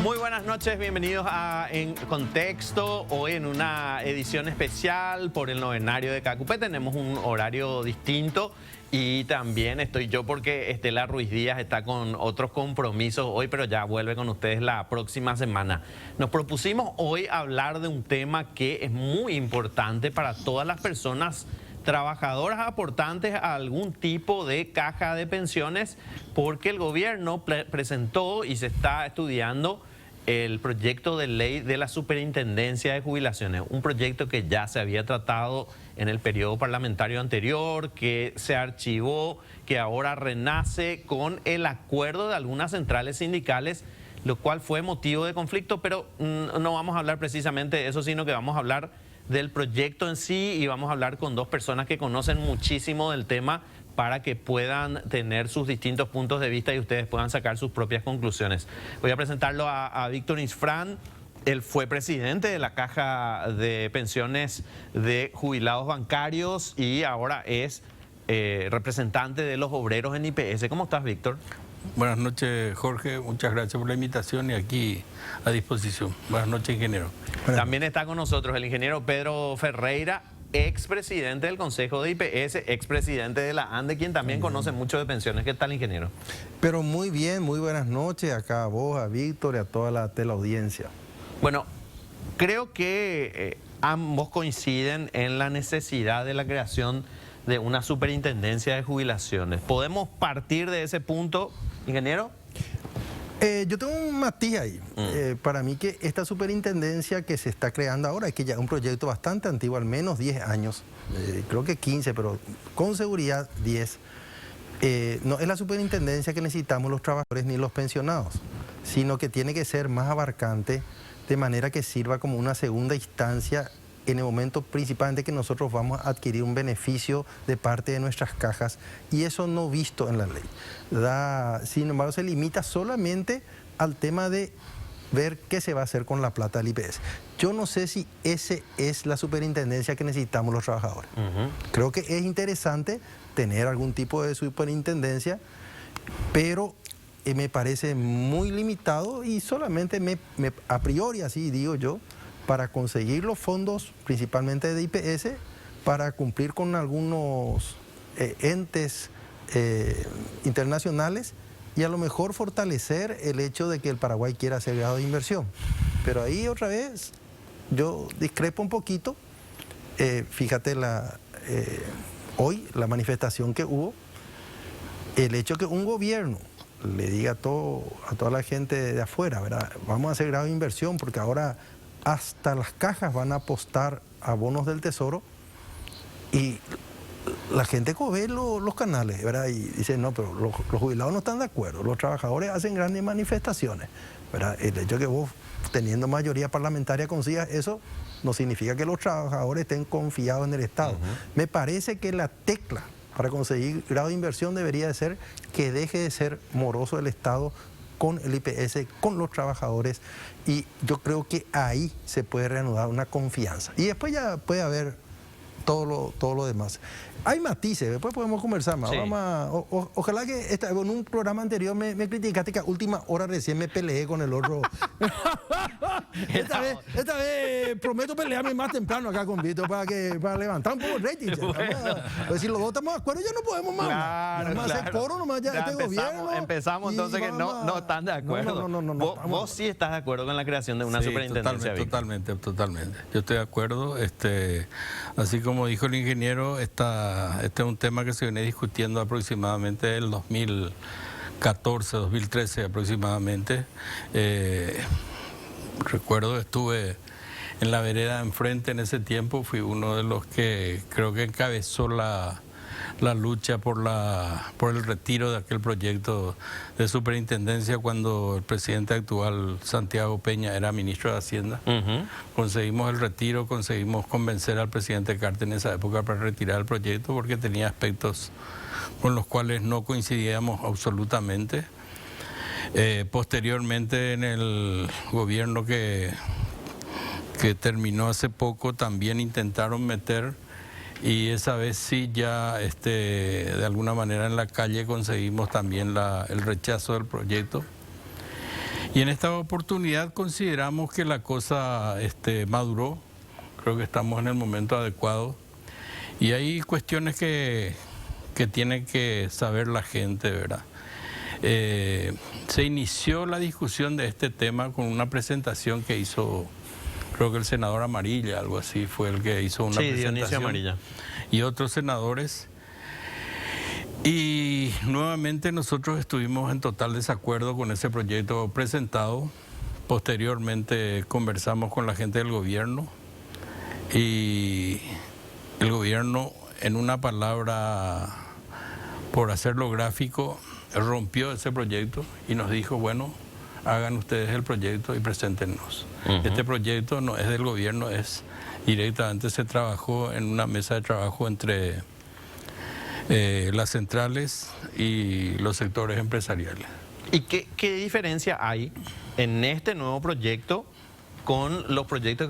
Muy buenas noches, bienvenidos a En Contexto. Hoy en una edición especial por el novenario de Cacupé. Tenemos un horario distinto y también estoy yo porque Estela Ruiz Díaz está con otros compromisos hoy, pero ya vuelve con ustedes la próxima semana. Nos propusimos hoy hablar de un tema que es muy importante para todas las personas trabajadoras aportantes a algún tipo de caja de pensiones, porque el gobierno presentó y se está estudiando el proyecto de ley de la Superintendencia de Jubilaciones, un proyecto que ya se había tratado en el periodo parlamentario anterior, que se archivó, que ahora renace con el acuerdo de algunas centrales sindicales, lo cual fue motivo de conflicto, pero no vamos a hablar precisamente de eso, sino que vamos a hablar del proyecto en sí y vamos a hablar con dos personas que conocen muchísimo del tema para que puedan tener sus distintos puntos de vista y ustedes puedan sacar sus propias conclusiones. Voy a presentarlo a Víctor Isfrán. Él fue presidente de la Caja de Pensiones de Jubilados Bancarios y ahora es representante de los obreros en IPS. ¿Cómo estás, Víctor? Buenas noches, Jorge. Muchas gracias por la invitación y aquí a disposición. Buenas noches, ingeniero. También está con nosotros el ingeniero Pedro Ferreira, expresidente del Consejo de IPS, expresidente de la ANDE, quien también conoce mucho de pensiones. ¿Qué tal, ingeniero? Pero muy bien, muy buenas noches acá a vos, a Víctor y a toda la teleaudiencia. Bueno, creo que ambos coinciden en la necesidad de la creación de una superintendencia de jubilaciones. ¿Podemos partir de ese punto, ingeniero? Yo tengo un matiz ahí. Para mí que esta superintendencia que se está creando ahora, es que ya es un proyecto bastante antiguo, al menos 10 años, creo que 15, pero con seguridad 10. No es la superintendencia que necesitamos los trabajadores ni los pensionados, sino que tiene que ser más abarcante, de manera que sirva como una segunda instancia en el momento principalmente que nosotros vamos a adquirir un beneficio de parte de nuestras cajas, y eso no visto en la ley. Sin embargo, se limita solamente al tema de ver qué se va a hacer con la plata del IPS. Yo no sé si esa es la superintendencia que necesitamos los trabajadores. Creo que es interesante tener algún tipo de superintendencia, pero me parece muy limitado y solamente a priori, así digo yo, para conseguir los fondos, principalmente de IPS, para cumplir con algunos entes internacionales y a lo mejor fortalecer el hecho de que el Paraguay quiera hacer grado de inversión. Pero ahí otra vez yo discrepo un poquito. Fíjate hoy la manifestación que hubo, el hecho que un gobierno le diga a toda la gente de afuera, ¿verdad? Vamos a hacer grado de inversión porque ahora hasta las cajas van a apostar a bonos del Tesoro, y la gente ve los canales, ¿verdad? Y dice, no, pero los jubilados no están de acuerdo, los trabajadores hacen grandes manifestaciones, ¿verdad? El hecho de que vos, teniendo mayoría parlamentaria, consigas eso, no significa que los trabajadores estén confiados en el Estado. Me parece que la tecla para conseguir grado de inversión debería de ser que deje de ser moroso el Estado con el IPS, con los trabajadores, y yo creo que ahí se puede reanudar una confianza. Y después ya puede haber todo lo demás. Hay matices, después podemos conversar más. Sí. Ojalá que en un programa anterior me criticaste que a última hora recién me peleé con el otro. esta vez prometo pelearme más temprano acá con Víctor para levantar un poco el rating. Pues si los dos estamos de acuerdo ya no podemos más. Claro, hacer coro nomás ya este gobierno. Empezamos entonces que no están de acuerdo. No. ¿Vos sí estás de acuerdo con la creación de una superintendencia? Totalmente. Yo estoy de acuerdo. Así como dijo el ingeniero, este es un tema que se viene discutiendo aproximadamente el 2014, 2013 aproximadamente. Recuerdo, estuve en la vereda enfrente en ese tiempo, fui uno de los que creo que encabezó la lucha por el retiro de aquel proyecto de superintendencia cuando el presidente actual, Santiago Peña, era ministro de Hacienda. Conseguimos el retiro, conseguimos convencer al presidente Carter en esa época para retirar el proyecto porque tenía aspectos con los cuales no coincidíamos absolutamente. Posteriormente, en el gobierno que terminó hace poco, también intentaron meter, y esa vez sí ya de alguna manera en la calle conseguimos también el rechazo del proyecto. Y en esta oportunidad consideramos que la cosa maduró, creo que estamos en el momento adecuado y hay cuestiones que tiene que saber la gente, ¿verdad? Se inició la discusión de este tema con una presentación que hizo, creo que el senador Amarilla, algo así, fue el que hizo una presentación. Dionisio Amarilla. Y otros senadores. Y nuevamente nosotros estuvimos en total desacuerdo con ese proyecto presentado. Posteriormente conversamos con la gente del gobierno y el gobierno, en una palabra, por hacerlo gráfico, rompió ese proyecto y nos dijo, bueno, hagan ustedes el proyecto y preséntenos. Este proyecto no es del gobierno, es directamente se trabajó en una mesa de trabajo entre las centrales y los sectores empresariales. ¿Y qué diferencia hay en este nuevo proyecto con los proyectos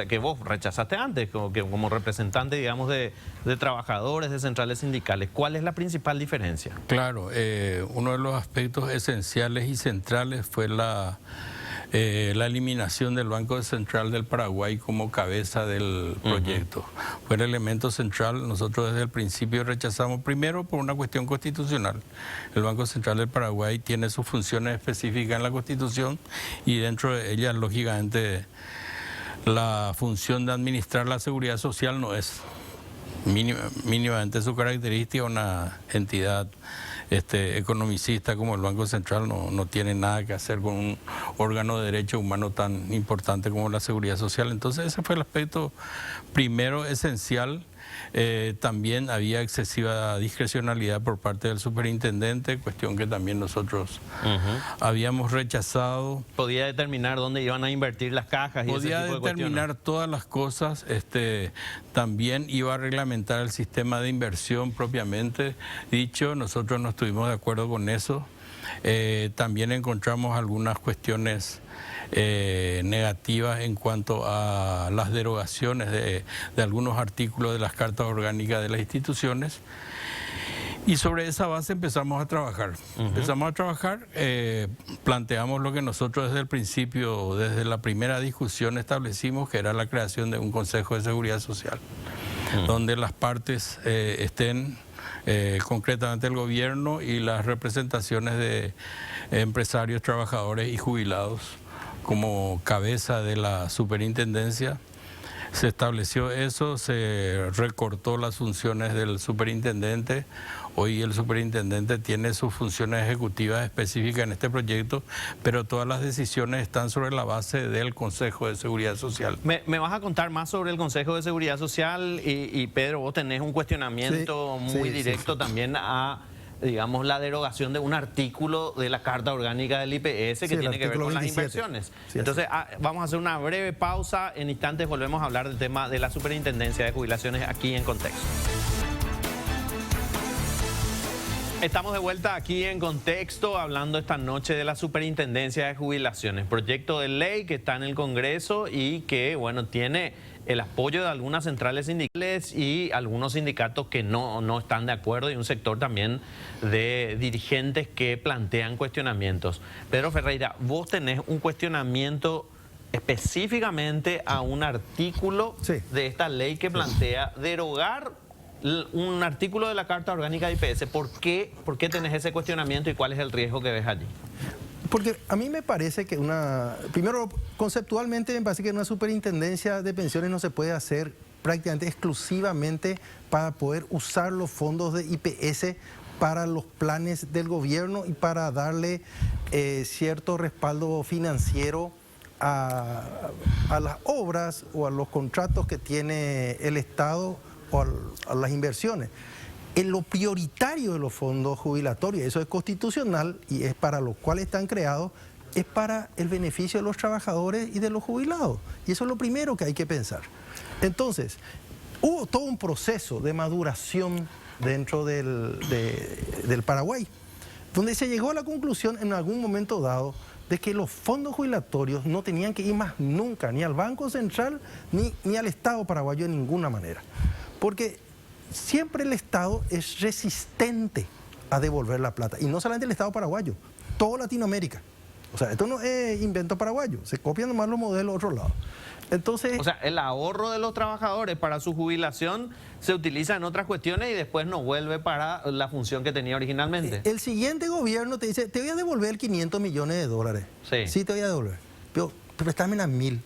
que vos rechazaste antes, como representante, digamos, de trabajadores, de centrales sindicales? ¿Cuál es la principal diferencia? Claro, uno de los aspectos esenciales y centrales fue la eliminación del Banco Central del Paraguay como cabeza del proyecto. Fue el elemento central. Nosotros desde el principio rechazamos, primero por una cuestión constitucional. El Banco Central del Paraguay tiene sus funciones específicas en la Constitución y dentro de ellas, lógicamente, la función de administrar la seguridad social no es mínimamente su característica. Una entidad economicista como el Banco Central no tiene nada que hacer con un órgano de derecho humano tan importante como la seguridad social. Entonces ese fue el aspecto primero esencial. También había excesiva discrecionalidad por parte del superintendente, cuestión que también nosotros habíamos rechazado. Podía determinar dónde iban a invertir las cajas y podía ese tipo de determinar cuestiones. todas las cosas. También iba a reglamentar el sistema de inversión propiamente dicho. Nosotros no estuvimos de acuerdo con eso. También encontramos algunas cuestiones negativas en cuanto a las derogaciones de algunos artículos de las cartas orgánicas de las instituciones. Y sobre esa base empezamos a trabajar. Planteamos lo que nosotros desde el principio, desde la primera discusión establecimos, que era la creación de un Consejo de Seguridad Social, donde las partes estén, concretamente el gobierno y las representaciones de empresarios, trabajadores y jubilados, como cabeza de la superintendencia. Se estableció eso, se recortó las funciones del superintendente. Hoy el superintendente tiene sus funciones ejecutivas específicas en este proyecto, pero todas las decisiones están sobre la base del Consejo de Seguridad Social. ¿Me vas a contar más sobre el Consejo de Seguridad Social? Y Pedro, vos tenés un cuestionamiento muy directo también a, digamos, la derogación de un artículo de la Carta Orgánica del IPS que tiene que ver con 27. Las inversiones. Entonces, vamos a hacer una breve pausa. En instantes volvemos a hablar del tema de la Superintendencia de Jubilaciones aquí en Contexto. Estamos de vuelta aquí en Contexto, hablando esta noche de la Superintendencia de Jubilaciones, proyecto de ley que está en el Congreso y que, bueno, tiene el apoyo de algunas centrales sindicales y algunos sindicatos que no están de acuerdo, y un sector también de dirigentes que plantean cuestionamientos. Pedro Ferreira, vos tenés un cuestionamiento específicamente a un artículo de esta ley que plantea derogar un artículo de la Carta Orgánica de IPS. ¿Por qué tenés ese cuestionamiento y cuál es el riesgo que ves allí? Porque a mí me parece que primero, conceptualmente me parece que una superintendencia de pensiones no se puede hacer prácticamente exclusivamente para poder usar los fondos de IPS para los planes del gobierno y para darle cierto respaldo financiero a las obras o a los contratos que tiene el Estado o a las inversiones. En lo prioritario de los fondos jubilatorios, eso es constitucional y es para lo cual están creados, es para el beneficio de los trabajadores y de los jubilados. Y eso es lo primero que hay que pensar. Entonces, hubo todo un proceso de maduración dentro del Paraguay, donde se llegó a la conclusión en algún momento dado de que los fondos jubilatorios no tenían que ir más nunca, ni al Banco Central, ni al Estado paraguayo de ninguna manera. Porque siempre el Estado es resistente a devolver la plata. Y no solamente el Estado paraguayo, toda Latinoamérica. O sea, esto no es invento paraguayo, se copian nomás los modelos de otro lado. Entonces, O sea, el ahorro de los trabajadores para su jubilación se utiliza en otras cuestiones y después no vuelve para la función que tenía originalmente. el siguiente gobierno te dice, te voy a devolver 500 millones de dólares. Sí. Sí, te voy a devolver. Pero préstame a 1000.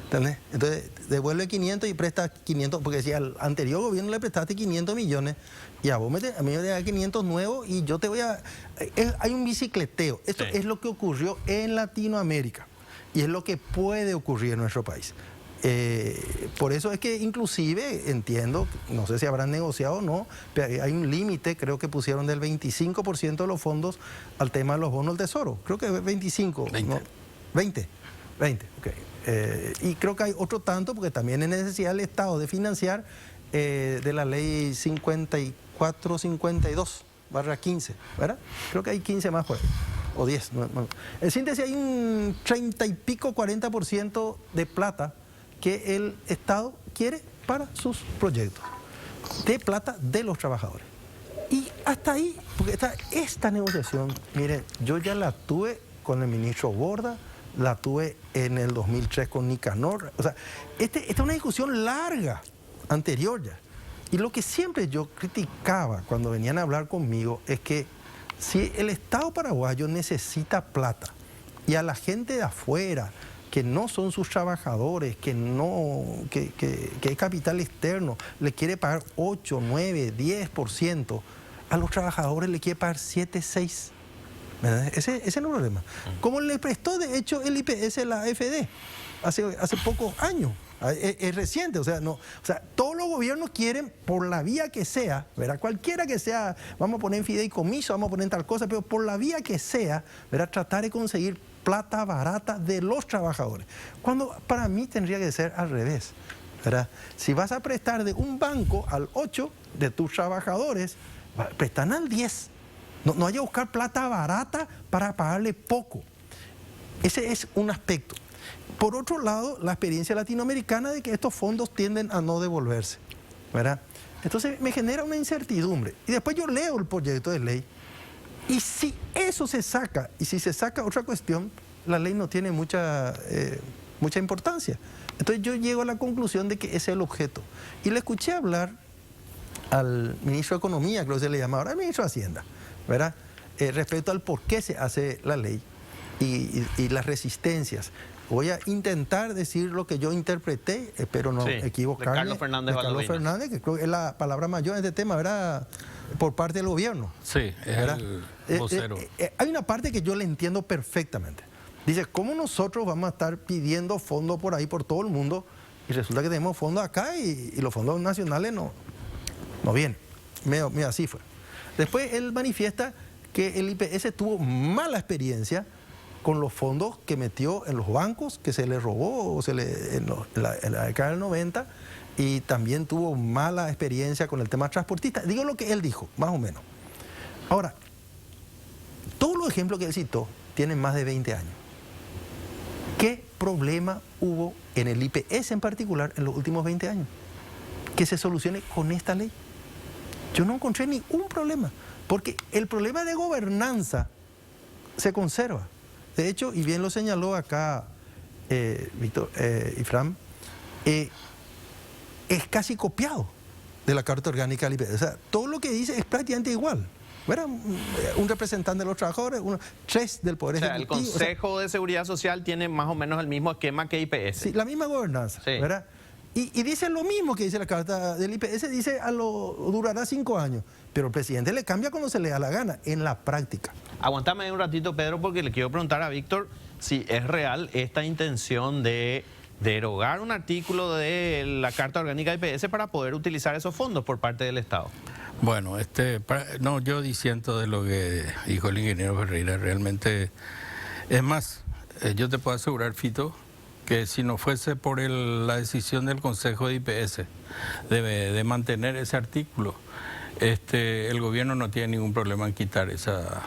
¿Entendés? Entonces, devuelve 500 y presta 500, porque si al anterior gobierno le prestaste 500 millones, y a vos a mí me das 500 nuevos y yo te voy a... hay un bicicleteo. Esto Sí. es lo que ocurrió en Latinoamérica y es lo que puede ocurrir en nuestro país. Por eso es que inclusive entiendo, no sé si habrán negociado o no, pero hay un límite, creo que pusieron del 25% de los fondos al tema de los bonos del tesoro. Creo que es 25. 20. ¿No? 20, ok. Y creo que hay otro tanto, porque también es necesidad del Estado de financiar de la ley 5452/15, ¿verdad? Creo que hay 15 más por ahí, o 10. En síntesis, hay un 30 y pico, 40% de plata que el Estado quiere para sus proyectos, de plata de los trabajadores. Y hasta ahí, porque esta negociación, miren, yo ya la tuve con el ministro Borda, la tuve en el 2003 con Nicanor. O sea, esta es una discusión larga, anterior ya. Y lo que siempre yo criticaba cuando venían a hablar conmigo es que si el Estado paraguayo necesita plata y a la gente de afuera, que no son sus trabajadores, que es capital externo, le quiere pagar 8, 9, 10%, a los trabajadores le quiere pagar 7, 6%. Ese es el problema. Como le prestó, de hecho, el IPS a la AFD hace pocos años. Es reciente, o sea, todos los gobiernos quieren, por la vía que sea, ¿verdad? Cualquiera que sea, vamos a poner en fideicomiso, vamos a poner en tal cosa, pero por la vía que sea, ¿verdad? Tratar de conseguir plata barata de los trabajadores. Cuando para mí tendría que ser al revés, ¿verdad? Si vas a prestar de un banco al 8 de tus trabajadores, prestan al 10. No hay que buscar plata barata para pagarle poco. Ese es un aspecto. Por otro lado, la experiencia latinoamericana de que estos fondos tienden a no devolverse, ¿verdad? Entonces me genera una incertidumbre. Y después yo leo el proyecto de ley y si eso se saca, y si se saca otra cuestión, la ley no tiene mucha importancia. Entonces yo llego a la conclusión de que ese es el objeto. Y le escuché hablar al ministro de Economía, creo que se le llama ahora, al ministro de Hacienda, ¿verdad? Respecto al por qué se hace la ley y las resistencias. Voy a intentar decir lo que yo interpreté, espero no equivocarme. De Carlos Fernández Carlos Fernández, que creo que es la palabra mayor en este tema, ¿verdad? Por parte del gobierno. Sí, es ¿verdad? el vocero. Hay una parte que yo le entiendo perfectamente. Dice, ¿cómo nosotros vamos a estar pidiendo fondos por ahí, por todo el mundo? Y resulta que tenemos fondos acá y los fondos nacionales no vienen. Mira, así fue. Después él manifiesta que el IPS tuvo mala experiencia con los fondos que metió en los bancos, que se le robó en la década del 90, y también tuvo mala experiencia con el tema transportista. Digo lo que él dijo, más o menos. Ahora, todos los ejemplos que él citó tienen más de 20 años. ¿Qué problema hubo en el IPS en particular en los últimos 20 años? Que se solucione con esta ley. Yo no encontré ningún problema, porque el problema de gobernanza se conserva. De hecho, y bien lo señaló acá Víctor y Fran, es casi copiado de la Carta Orgánica del IPS. O sea, todo lo que dice es prácticamente igual. ¿Verdad? Un representante de los trabajadores, tres del Poder Ejecutivo. El Consejo de Seguridad Social tiene más o menos el mismo esquema que IPS. Sí, la misma gobernanza, ¿verdad? Y dice lo mismo que dice la Carta del IPS, dice durará 5 años, pero el presidente le cambia cuando se le da la gana, en la práctica. Aguántame un ratito, Pedro, porque le quiero preguntar a Víctor si es real esta intención de derogar un artículo de la Carta Orgánica de IPS para poder utilizar esos fondos por parte del Estado. Bueno, yo disiento de lo que dijo el ingeniero Ferreira. Realmente, es más, yo te puedo asegurar, Fito, que si no fuese por la decisión del Consejo de IPS de mantener ese artículo, el gobierno no tiene ningún problema en quitar esa...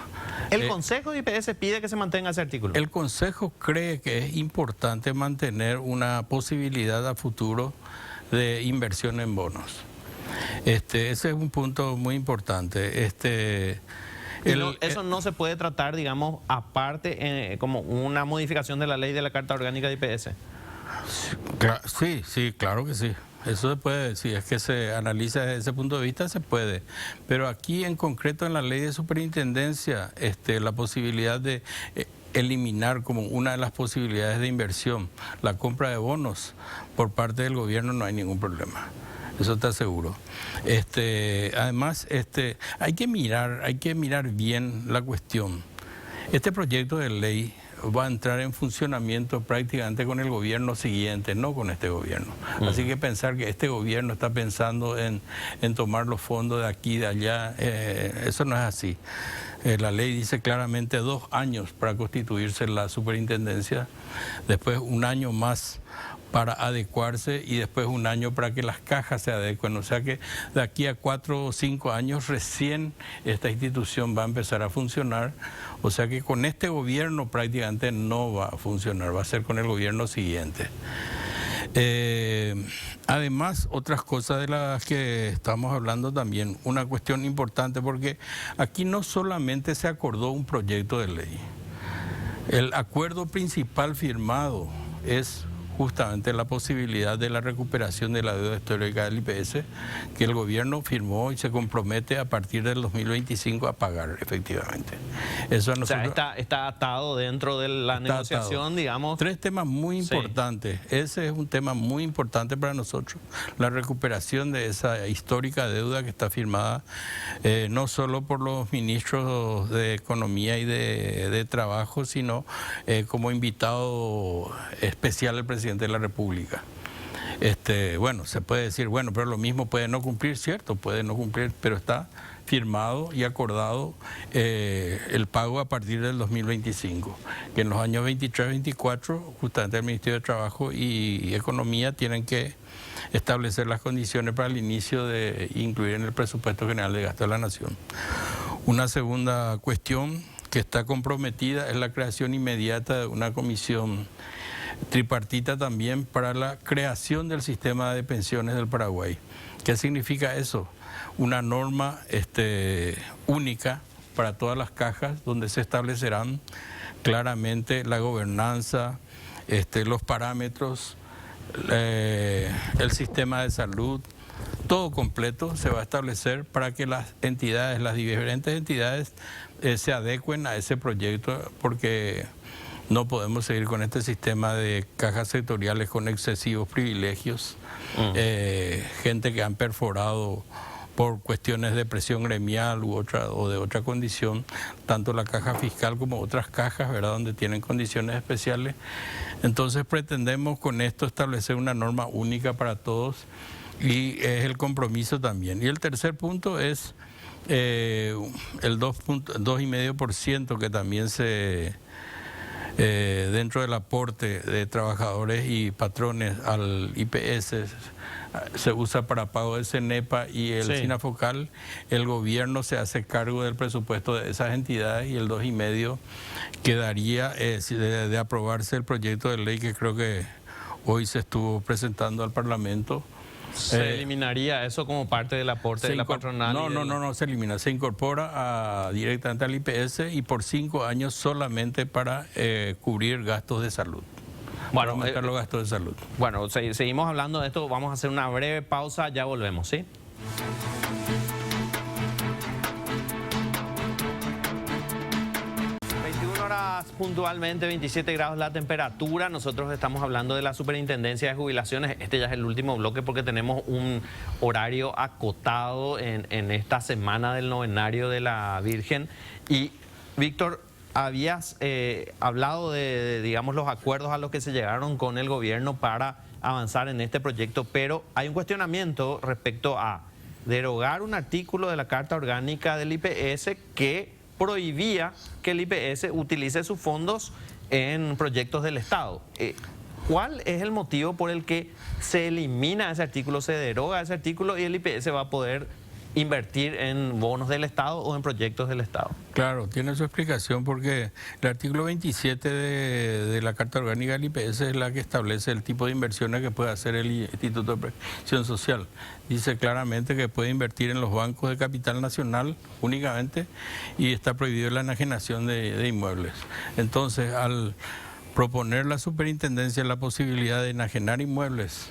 ¿El Consejo de IPS pide que se mantenga ese artículo? El Consejo cree que es importante mantener una posibilidad a futuro de inversión en bonos. Ese es un punto muy importante. Eso no se puede tratar, digamos, aparte, como una modificación de la ley de la Carta Orgánica de IPS. Sí, claro que sí. Eso se puede, si es que se analiza desde ese punto de vista, se puede. Pero aquí en concreto en la ley de superintendencia, la posibilidad de eliminar como una de las posibilidades de inversión la compra de bonos por parte del gobierno, no hay ningún problema. Eso está seguro. Además, hay que mirar bien la cuestión. Este proyecto de ley va a entrar en funcionamiento prácticamente con el gobierno siguiente, no con este gobierno. Así que pensar que este gobierno está pensando en tomar los fondos de aquí y de allá, eso no es así. La ley dice claramente 2 años para constituirse la superintendencia, después 1 año más para adecuarse y después 1 año para que las cajas se adecuen. O sea que de aquí a 4 o 5 años recién esta institución va a empezar a funcionar. O sea que con este gobierno prácticamente no va a funcionar, va a ser con el gobierno siguiente. Además, otras cosas de las que estamos hablando también, una cuestión importante, porque aquí no solamente se acordó un proyecto de ley, el acuerdo principal firmado es justamente la posibilidad de la recuperación de la deuda histórica del IPS, que el gobierno firmó y se compromete a partir del 2025 a pagar, efectivamente. Eso a nosotros, o sea, está atado dentro de la negociación, atado. Digamos. 3 temas muy importantes. Sí. Ese es un tema muy importante para nosotros, la recuperación de esa histórica deuda que está firmada no solo por los ministros de Economía y de Trabajo, sino como invitado especial el presidente de la República. Bueno, se puede decir, bueno, pero lo mismo puede no cumplir, cierto, puede no cumplir, pero está firmado y acordado el pago a partir del 2025, que en los años 23-24, justamente el Ministerio de Trabajo y Economía tienen que establecer las condiciones para el inicio de incluir en el presupuesto general de gasto de la Nación. Una segunda cuestión que está comprometida es la creación inmediata de una comisión tripartita también para la creación del sistema de pensiones del Paraguay. ¿Qué significa eso? Una norma única para todas las cajas donde se establecerán claramente la gobernanza, los parámetros, el sistema de salud, todo completo se va a establecer para que las entidades, las diferentes entidades se adecuen a ese proyecto, porque no podemos seguir con este sistema de cajas sectoriales con excesivos privilegios, gente que han perforado por cuestiones de presión gremial o de otra condición, tanto la caja fiscal como otras cajas, ¿verdad?, donde tienen condiciones especiales. Entonces pretendemos con esto establecer una norma única para todos y es el compromiso también. Y el tercer punto es el 2,5% que también dentro del aporte de trabajadores y patrones al IPS se usa para pago del CENEPA y el SINAFOCAL. El gobierno se hace cargo del presupuesto de esas entidades y el 2,5% quedaría de aprobarse el proyecto de ley que creo que hoy se estuvo presentando al Parlamento. ¿Se eliminaría eso como parte del aporte de la patronal? No se elimina, se incorpora directamente al IPS y por 5 años solamente para cubrir gastos de salud. Bueno, para aumentar los gastos de salud. Bueno, seguimos hablando de esto, vamos a hacer una breve pausa, ya volvemos, ¿sí? Puntualmente 27 grados la temperatura. Nosotros estamos hablando de la Superintendencia de Jubilaciones. Este ya es el último bloque porque tenemos un horario acotado en esta semana del novenario de la Virgen. Y Víctor, habías hablado de, digamos, los acuerdos a los que se llegaron con el gobierno para avanzar en este proyecto, pero hay un cuestionamiento respecto a derogar un artículo de la Carta Orgánica del IPS que prohibía que el IPS utilice sus fondos en proyectos del Estado. ¿Cuál es el motivo por el que se elimina ese artículo, se deroga ese artículo y el IPS va a poder invertir en bonos del Estado o en proyectos del Estado? Claro, tiene su explicación porque el artículo 27 de la Carta Orgánica del IPS es la que establece el tipo de inversiones que puede hacer el Instituto de Previsión Social. Dice claramente que puede invertir en los bancos de capital nacional únicamente y está prohibido la enajenación de inmuebles. Entonces, al proponer la superintendencia la posibilidad de enajenar inmuebles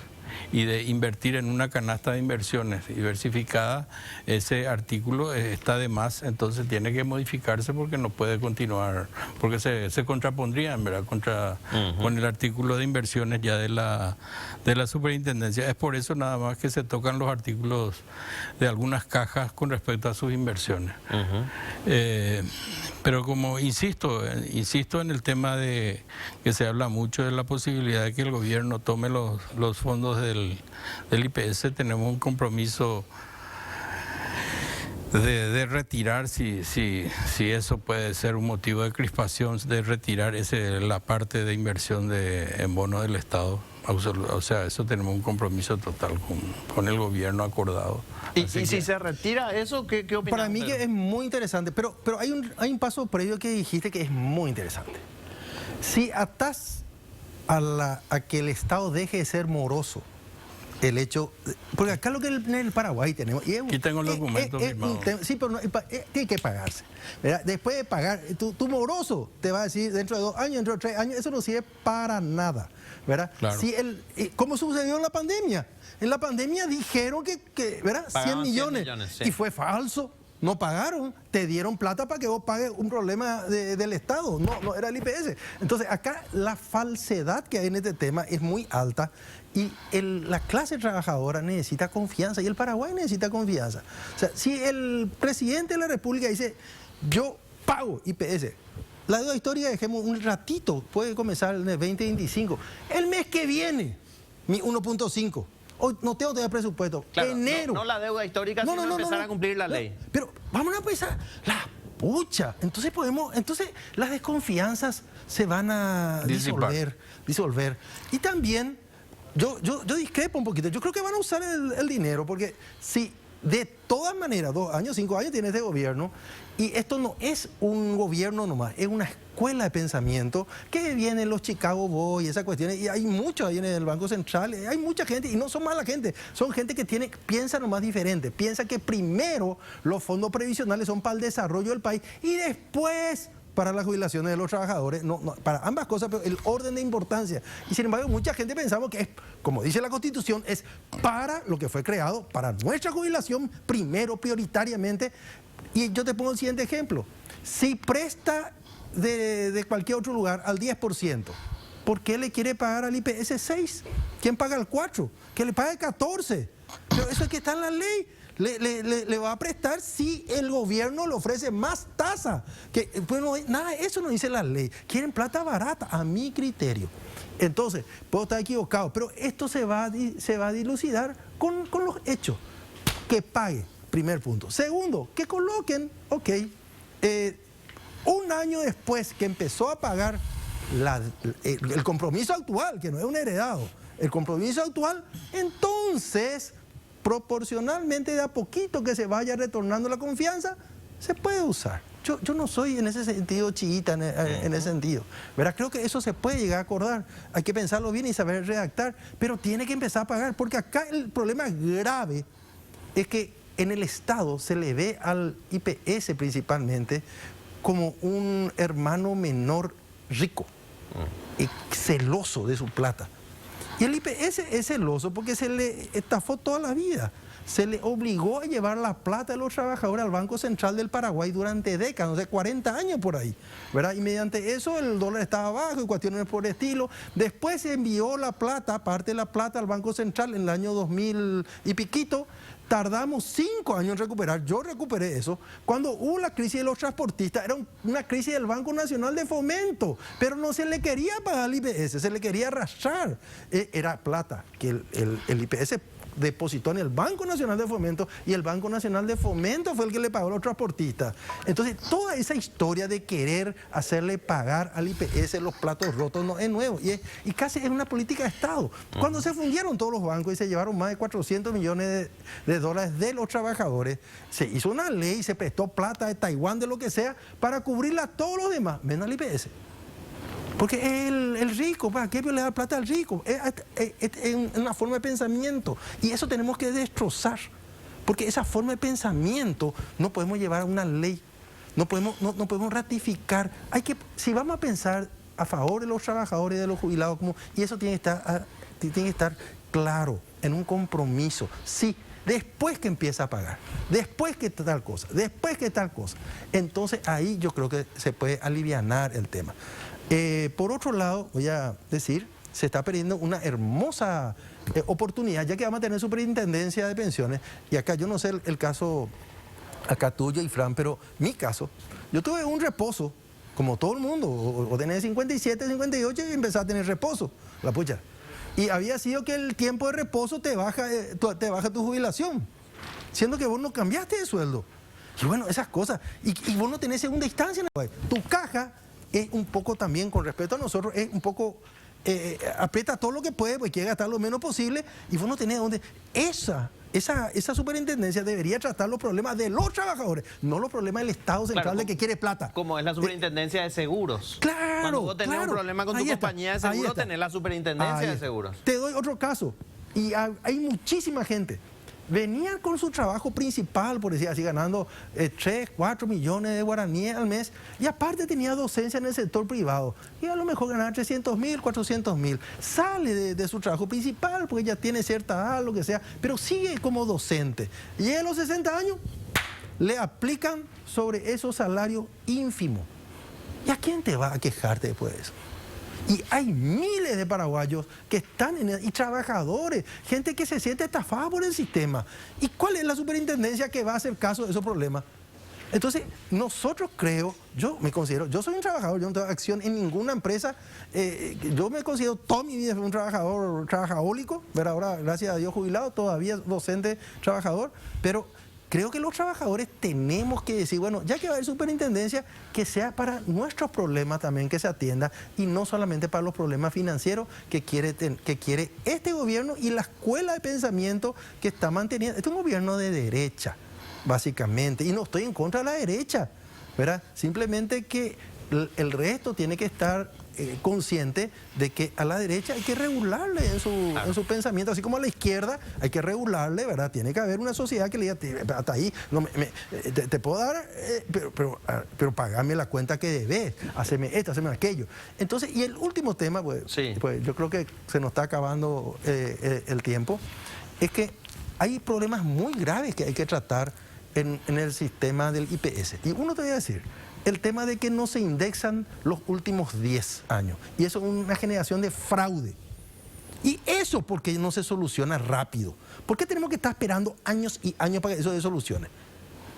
y de invertir en una canasta de inversiones diversificada, ese artículo está de más, entonces tiene que modificarse porque no puede continuar, porque se contrapondría, en verdad, con el artículo de inversiones ya de la superintendencia. Es por eso nada más que se tocan los artículos de algunas cajas con respecto a sus inversiones. Pero como insisto en el tema de que se habla mucho de la posibilidad de que el gobierno tome los fondos del IPS, tenemos un compromiso de retirar, si eso puede ser un motivo de crispación, de retirar la parte de inversión en bonos del Estado. O sea, eso tenemos un compromiso total con el gobierno acordado. Y si se retira eso, ¿qué opinas? Para mí que es muy interesante, pero hay un paso previo que dijiste que es muy interesante. Si atás a que el Estado deje de ser moroso, el hecho, porque acá lo que en el Paraguay tenemos... Aquí tengo el documento firmado. Sí, pero tiene que pagarse, ¿verdad? Después de pagar, tu moroso te va a decir dentro de 2 años, dentro de 3 años, eso no sirve para nada, ¿verdad? Claro. ¿Cómo sucedió en la pandemia? En la pandemia dijeron que ¿verdad? 100 millones, sí. Y fue falso. No pagaron, te dieron plata para que vos pagues un problema del Estado, no era el IPS. Entonces acá la falsedad que hay en este tema es muy alta y la clase trabajadora necesita confianza y el Paraguay necesita confianza. O sea, si el presidente de la República dice, yo pago IPS, la deuda histórica dejemos un ratito, puede comenzar en el 2025, el mes que viene, mi 1.5. Hoy no tengo todavía presupuesto. Claro, enero. No la deuda histórica, sino empezar a cumplir la ley. Pero vamos a empezar. La pucha. Entonces las desconfianzas se van a disolver. Y también, yo discrepo un poquito. Yo creo que van a usar el dinero, porque si de todas maneras, 2 años, 5 años tiene este gobierno, y esto no es un gobierno nomás, es una escuela de pensamiento que vienen los Chicago Boys y esas cuestiones, y hay muchos ahí en el Banco Central, hay mucha gente, y no son mala gente, son gente que piensa nomás diferente, piensa que primero los fondos previsionales son para el desarrollo del país y después para las jubilaciones de los trabajadores, para ambas cosas, pero el orden de importancia. Y sin embargo, mucha gente pensamos que es, como dice la Constitución, es para lo que fue creado, para nuestra jubilación, primero, prioritariamente. Y yo te pongo el siguiente ejemplo. Si presta de cualquier otro lugar al 10%, ¿por qué le quiere pagar al IPS 6? ¿Quién paga el 4? Que le pague 14. Pero eso es que está en la ley. Le va a prestar si el gobierno le ofrece más tasa. Nada de eso no dice la ley. Quieren plata barata, a mi criterio. Entonces, puedo estar equivocado, pero esto se va a dilucidar con los hechos. Que pague, primer punto. Segundo, que coloquen, un año después que empezó a pagar el compromiso actual, que no es un heredado, el compromiso actual, entonces, proporcionalmente de a poquito que se vaya retornando la confianza, se puede usar. Yo no soy en ese sentido chiita, en ese sentido. ¿Verdad? Creo que eso se puede llegar a acordar. Hay que pensarlo bien y saber redactar, pero tiene que empezar a pagar, porque acá el problema grave es que en el Estado se le ve al IPS principalmente como un hermano menor rico y celoso de su plata. Y el IPS es celoso porque se le estafó toda la vida. Se le obligó a llevar la plata de los trabajadores al Banco Central del Paraguay durante décadas, no sé, 40 años por ahí, ¿verdad? Y mediante eso el dólar estaba bajo y cuestiones por el estilo. Después se envió la plata, parte de la plata al Banco Central en el año 2000 y piquito. Tardamos 5 años en recuperar, yo recuperé eso. Cuando hubo la crisis de los transportistas, era una crisis del Banco Nacional de Fomento, pero no se le quería pagar al IPS, se le quería arrastrar. Era plata que el IPS depositó en el Banco Nacional de Fomento y el Banco Nacional de Fomento fue el que le pagó a los transportistas. Entonces, toda esa historia de querer hacerle pagar al IPS los platos rotos no es nuevo y casi es una política de Estado. Cuando se fundieron todos los bancos y se llevaron más de 400 millones de dólares de los trabajadores, se hizo una ley, se prestó plata de Taiwán, de lo que sea, para cubrirla a todos los demás, menos al IPS. Porque el rico, ¿para qué le da plata al rico? Es una forma de pensamiento y eso tenemos que destrozar. Porque esa forma de pensamiento no podemos llevar a una ley, no podemos ratificar. Si vamos a pensar a favor de los trabajadores y de los jubilados, y eso tiene que estar claro, en un compromiso. Sí, después que empieza a pagar, después que tal cosa, entonces ahí yo creo que se puede alivianar el tema. Por otro lado, voy a decir, se está perdiendo una hermosa oportunidad, ya que vamos a tener superintendencia de pensiones, y acá yo no sé el caso, acá tuyo y Fran, pero mi caso, yo tuve un reposo, como todo el mundo, o tenés 57, 58 y empezás a tener reposo, la pucha. Y había sido que el tiempo de reposo te baja tu jubilación, siendo que vos no cambiaste de sueldo. Y bueno, esas cosas, y vos no tenés segunda instancia. Tu caja es un poco también, con respecto a nosotros, es un poco, aprieta todo lo que puede, pues quiere gastar lo menos posible, y vos no tenés dónde. Esa superintendencia debería tratar los problemas de los trabajadores, no los problemas del Estado central, claro, de que quiere plata. Como es la superintendencia de seguros. Claro. Cuando vos tenés un problema con tu compañía de seguros, tenés la superintendencia de seguros. Te doy otro caso, y hay muchísima gente. Venían con su trabajo principal, por decir así, ganando 3, 4 millones de guaraníes al mes, y aparte tenía docencia en el sector privado, y a lo mejor ganaba 300.000, 400.000. Sale de su trabajo principal, porque ya tiene cierta edad, lo que sea, pero sigue como docente. Llega a los 60 años, le aplican sobre esos salarios ínfimos. ¿Y a quién te va a quejarte después de eso? Y hay miles de paraguayos que están y trabajadores, gente que se siente estafada por el sistema. ¿Y cuál es la superintendencia que va a hacer caso de esos problemas? Entonces, nosotros yo me considero, yo soy un trabajador, yo no tengo acción en ninguna empresa, yo me considero toda mi vida un trabajólico, pero ahora, gracias a Dios, jubilado, todavía docente, trabajador, pero creo que los trabajadores tenemos que decir, bueno, ya que va a haber superintendencia, que sea para nuestros problemas también que se atienda y no solamente para los problemas financieros que quiere este gobierno y la escuela de pensamiento que está manteniendo. Este es un gobierno de derecha, básicamente, y no estoy en contra de la derecha, ¿verdad? Simplemente que el resto tiene que estar consciente de que a la derecha hay que regularle en su pensamiento, así como a la izquierda hay que regularle, ¿verdad? Tiene que haber una sociedad que le diga, hasta ahí, te puedo dar, pero pagame la cuenta que debes, haceme esto, haceme aquello. Entonces, y el último tema, pues yo creo que se nos está acabando el tiempo, es que hay problemas muy graves que hay que tratar en el sistema del IPS. Y uno te voy a decir, el tema de que no se indexan los últimos 10 años. Y eso es una generación de fraude. Y eso porque no se soluciona rápido. ¿Por qué tenemos que estar esperando años y años para que eso se solucione?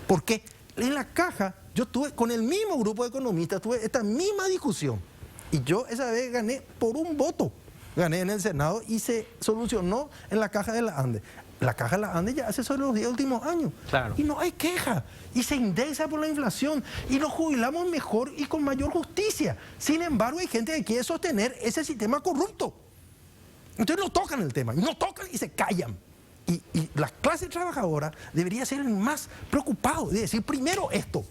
Porque en la caja, yo tuve con el mismo grupo de economistas, tuve esta misma discusión. Y yo esa vez gané por un voto. Gané en el Senado y se solucionó en la caja de la Andes. La caja de la Andes ya hace sobre los 10 últimos años. Claro. Y no hay queja. Y se indexa por la inflación. Y nos jubilamos mejor y con mayor justicia. Sin embargo, hay gente que quiere sostener ese sistema corrupto. Entonces no tocan el tema. No tocan y se callan. Y la clase trabajadora debería ser el más preocupado de decir primero esto.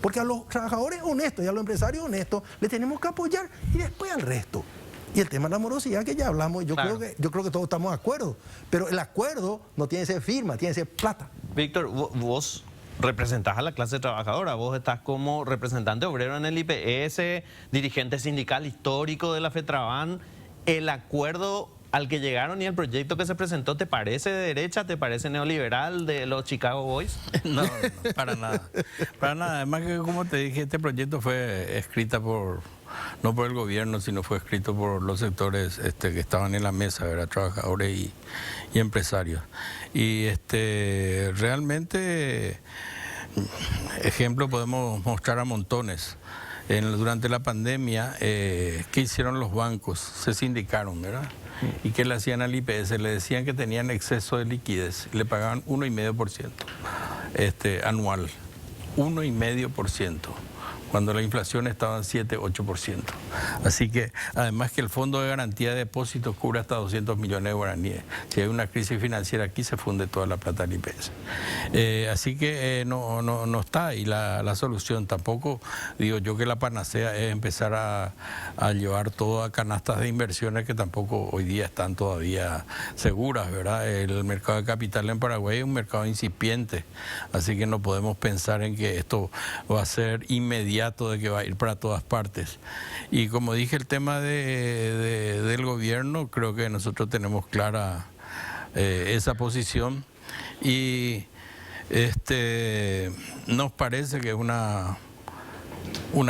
Porque a los trabajadores honestos y a los empresarios honestos les tenemos que apoyar y después al resto. Y el tema de la morosidad que ya hablamos, yo creo que todos estamos de acuerdo. Pero el acuerdo no tiene que ser firma, tiene que ser plata. Víctor, vos representás a la clase trabajadora, vos estás como representante obrero en el IPS, dirigente sindical histórico de la FETRABAN. ¿El acuerdo al que llegaron y el proyecto que se presentó te parece de derecha, te parece neoliberal de los Chicago Boys? No, para nada. Para nada. Además que, como te dije, este proyecto fue escrito no por el gobierno, sino fue escrito por los sectores que estaban en la mesa, ¿verdad? Trabajadores y empresarios. Y realmente, ejemplo podemos mostrar a montones. durante la pandemia, ¿qué hicieron los bancos? Se sindicaron, ¿verdad? ¿Y qué le hacían al IPS? Le decían que tenían exceso de liquidez. Le pagaban 1,5% anual. 1,5%. Cuando la inflación estaba en 7-8%. Así que, además que el Fondo de Garantía de Depósitos cubre hasta 200 millones de guaraníes. Si hay una crisis financiera aquí, se funde toda la plata del IPS. Así que no está ahí la solución. Tampoco digo yo que la panacea es empezar a llevar todo a canastas de inversiones que tampoco hoy día están todavía seguras, ¿verdad? El mercado de capital en Paraguay es un mercado incipiente, así que no podemos pensar en que esto va a ser inmediato, de que va a ir para todas partes. Y como dije, el tema del gobierno, creo que nosotros tenemos clara esa posición y nos parece que es un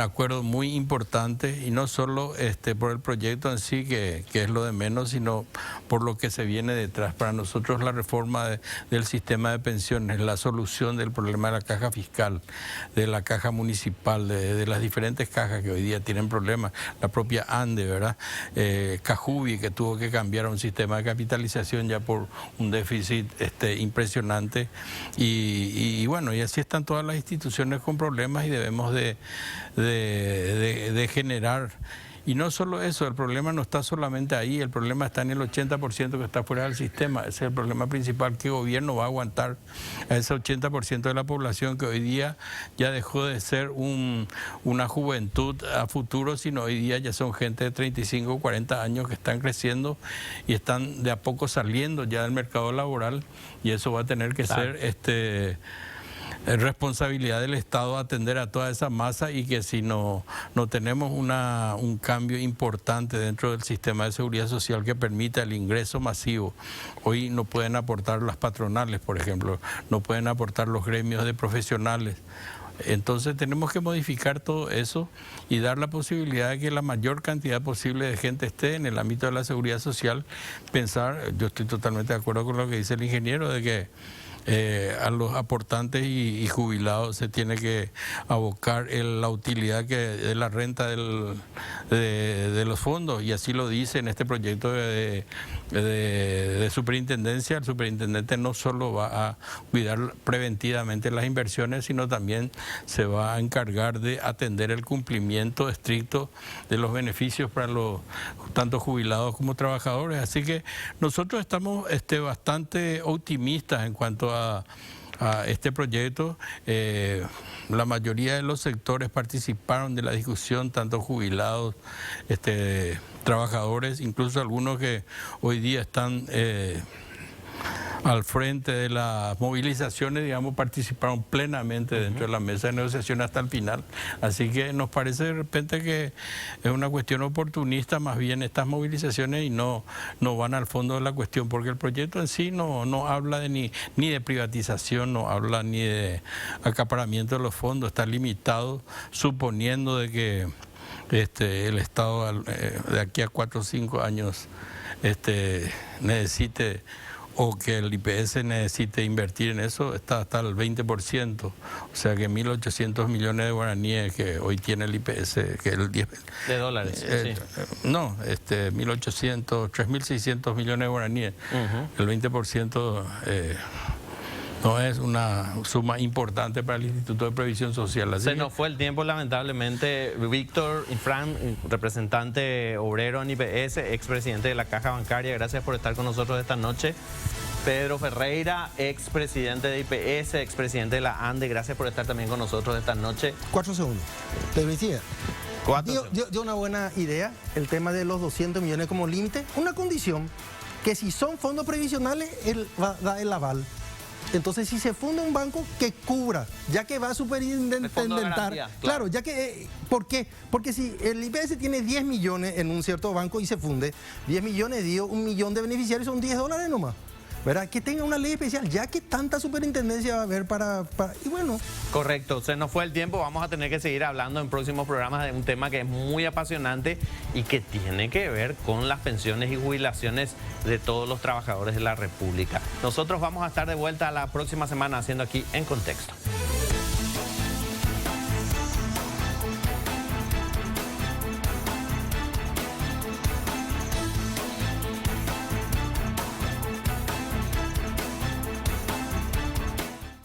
acuerdo muy importante, y no solo por el proyecto en sí, que es lo de menos, sino por lo que se viene detrás. Para nosotros la reforma del sistema de pensiones, la solución del problema de la caja fiscal, de la caja municipal, de las diferentes cajas que hoy día tienen problemas, la propia ANDE, ¿verdad? Cajubi, que tuvo que cambiar a un sistema de capitalización ya por un déficit impresionante, y bueno, y así están todas las instituciones con problemas, y debemos de generar. Y no solo eso, el problema no está solamente ahí, el problema está en el 80% que está fuera del sistema. Ese es el problema principal. ¿Qué gobierno va a aguantar a ese 80% de la población que hoy día ya dejó de ser una juventud a futuro, sino hoy día ya son gente de 35 o 40 años que están creciendo y están de a poco saliendo ya del mercado laboral, y eso va a tener que ser responsabilidad del Estado atender a toda esa masa, y que si no tenemos un cambio importante dentro del sistema de seguridad social que permita el ingreso masivo. Hoy no pueden aportar las patronales, por ejemplo, no pueden aportar los gremios de profesionales. Entonces tenemos que modificar todo eso y dar la posibilidad de que la mayor cantidad posible de gente esté en el ámbito de la seguridad social. Pensar, yo estoy totalmente de acuerdo con lo que dice el ingeniero, de que a los aportantes y jubilados se tiene que abocar la utilidad de la renta de los fondos, y así lo dice en este proyecto de superintendencia. El superintendente no solo va a cuidar preventivamente las inversiones, sino también se va a encargar de atender el cumplimiento estricto de los beneficios para los tanto jubilados como trabajadores. Así que nosotros estamos bastante optimistas en cuanto a este proyecto. La mayoría de los sectores participaron de la discusión, tanto jubilados, trabajadores, incluso algunos que hoy día están al frente de las movilizaciones, digamos, participaron plenamente dentro de la mesa de negociación hasta el final. Así que nos parece de repente que es una cuestión oportunista más bien estas movilizaciones, y no van al fondo de la cuestión, porque el proyecto en sí no habla ni de privatización, no habla ni de acaparamiento de los fondos, está limitado, suponiendo de que el Estado de aquí a 4 o 5 años necesite, o que el IPS necesite invertir en eso, está hasta el 20%, o sea que 1.800 millones de guaraníes que hoy tiene el IPS, que es el 10... De dólares, sí. No, 1.800, 3.600 millones de guaraníes, el 20%... no es una suma importante para el Instituto de Previsión Social. Así se nos fue el tiempo, lamentablemente. Víctor Infran, representante obrero en IPS, expresidente de la Caja Bancaria, gracias por estar con nosotros esta noche. Pedro Ferreira, expresidente de IPS, expresidente de la ANDE, gracias por estar también con nosotros esta noche. 4 segundos. Te decía. Dio una buena idea el tema de los 200 millones como límite. Una condición, que si son fondos previsionales, él va a dar el aval. Entonces, si se funda un banco que cubra, ya que va a superintentar, claro, ya que, ¿por qué? Porque si el IPS tiene 10 millones en un cierto banco y se funde, 10 millones dio 1 millón de beneficiarios, son $10 nomás, ¿verdad? Que tenga una ley especial, ya que tanta superintendencia va a haber para... Y bueno... Correcto, se nos fue el tiempo, vamos a tener que seguir hablando en próximos programas de un tema que es muy apasionante y que tiene que ver con las pensiones y jubilaciones de todos los trabajadores de la República. Nosotros vamos a estar de vuelta la próxima semana haciendo aquí En Contexto.